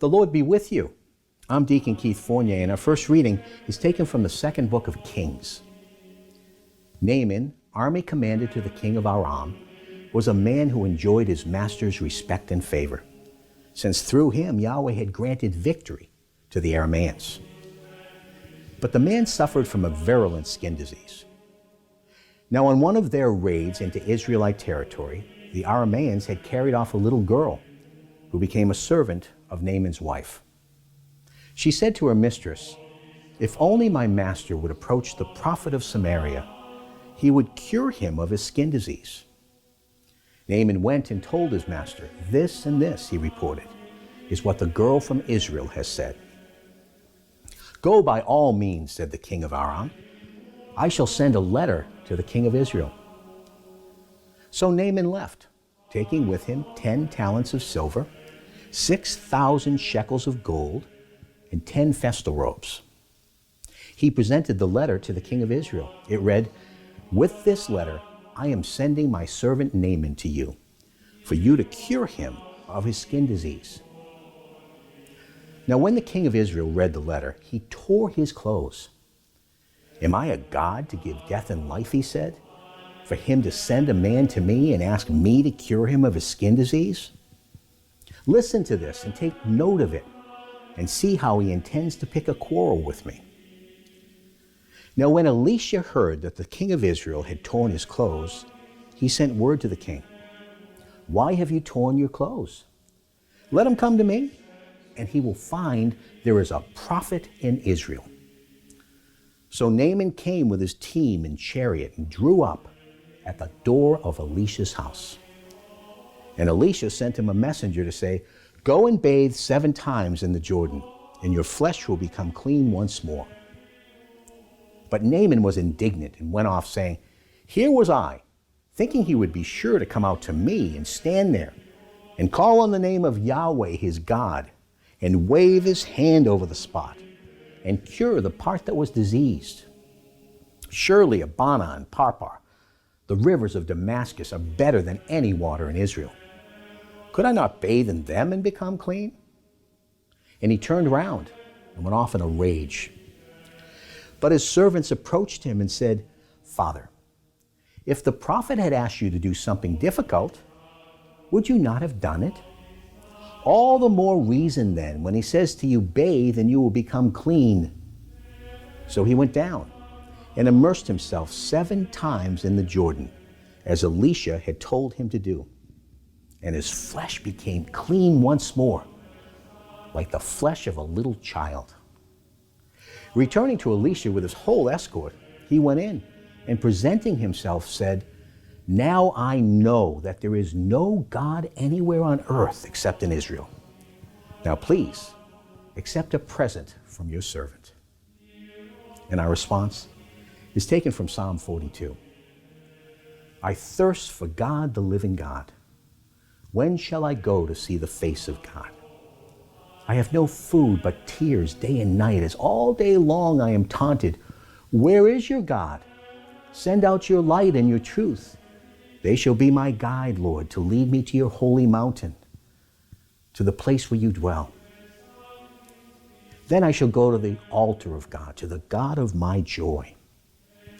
The Lord be with you. I'm Deacon Keith Fournier, and our first reading is taken from the second book of Kings. Naaman, army commander to the king of Aram, was a man who enjoyed his master's respect and favor, since through him Yahweh had granted victory to the Aramaeans. But the man suffered from a virulent skin disease. Now on one of their raids into Israelite territory, the Aramaeans had carried off a little girl who became a servant of Naaman's wife. She said to her mistress, "If only my master would approach the prophet of Samaria, he would cure him of his skin disease." Naaman went and told his master, "This and this," he reported, "is what the girl from Israel has said." "Go by all means," said the king of Aram. "I shall send a letter to the king of Israel." So Naaman left, taking with him 10 talents of silver, 6,000 shekels of gold, and 10 festal robes. He presented the letter to the king of Israel. It read, "With this letter, I am sending my servant Naaman to you, for you to cure him of his skin disease." Now when the king of Israel read the letter, he tore his clothes. "Am I a god to give death and life," he said, "for him to send a man to me and ask me to cure him of his skin disease? Listen to this and take note of it, and see how he intends to pick a quarrel with me." Now when Elisha heard that the king of Israel had torn his clothes, he sent word to the king, "Why have you torn your clothes? Let him come to me, and he will find there is a prophet in Israel." So Naaman came with his team and chariot and drew up at the door of Elisha's house. And Elisha sent him a messenger to say, "Go and bathe 7 times in the Jordan, and your flesh will become clean once more." But Naaman was indignant and went off saying, "Here was I, thinking he would be sure to come out to me and stand there and call on the name of Yahweh his God and wave his hand over the spot and cure the part that was diseased. Surely Abana and Parpar, the rivers of Damascus, are better than any water in Israel. Could I not bathe in them and become clean?" And he turned round and went off in a rage. But his servants approached him and said, "Father, if the prophet had asked you to do something difficult, would you not have done it? All the more reason then when he says to you, 'Bathe and you will become clean.'" So he went down and immersed himself 7 times in the Jordan, as Elisha had told him to do. And his flesh became clean once more, like the flesh of a little child. Returning to Elisha with his whole escort, he went in and presenting himself said, "Now I know that there is no God anywhere on earth except in Israel. Now please, accept a present from your servant." And our response is taken from Psalm 42. "I thirst for God, the living God. When shall I go to see the face of God? I have no food but tears day and night, as all day long I am taunted. Where is your God? Send out your light and your truth. They shall be my guide, Lord, to lead me to your holy mountain, to the place where you dwell. Then I shall go to the altar of God, to the God of my joy.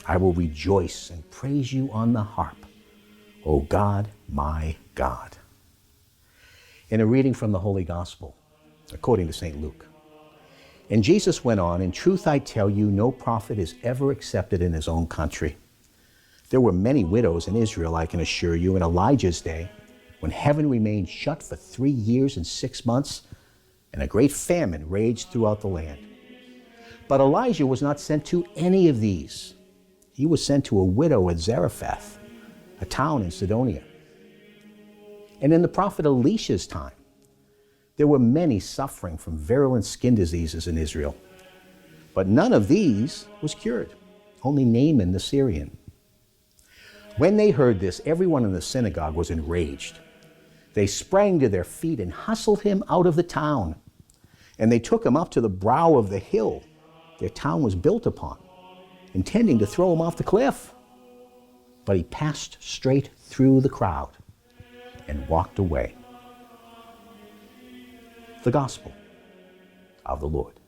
I will rejoice and praise you on the harp, O God, my God." In a reading from the Holy Gospel, according to St. Luke. And Jesus went on, "In truth I tell you, no prophet is ever accepted in his own country. There were many widows in Israel, I can assure you, in Elijah's day, when heaven remained shut for 3 years and 6 months, and a great famine raged throughout the land. But Elijah was not sent to any of these. He was sent to a widow at Zarephath, a town in Sidonia. And in the prophet Elisha's time, there were many suffering from virulent skin diseases in Israel. But none of these was cured, only Naaman the Syrian. When they heard this, everyone in the synagogue was enraged. They sprang to their feet and hustled him out of the town. And they took him up to the brow of the hill their town was built upon, intending to throw him off the cliff. But he passed straight through the crowd and walked away. The Gospel of the Lord.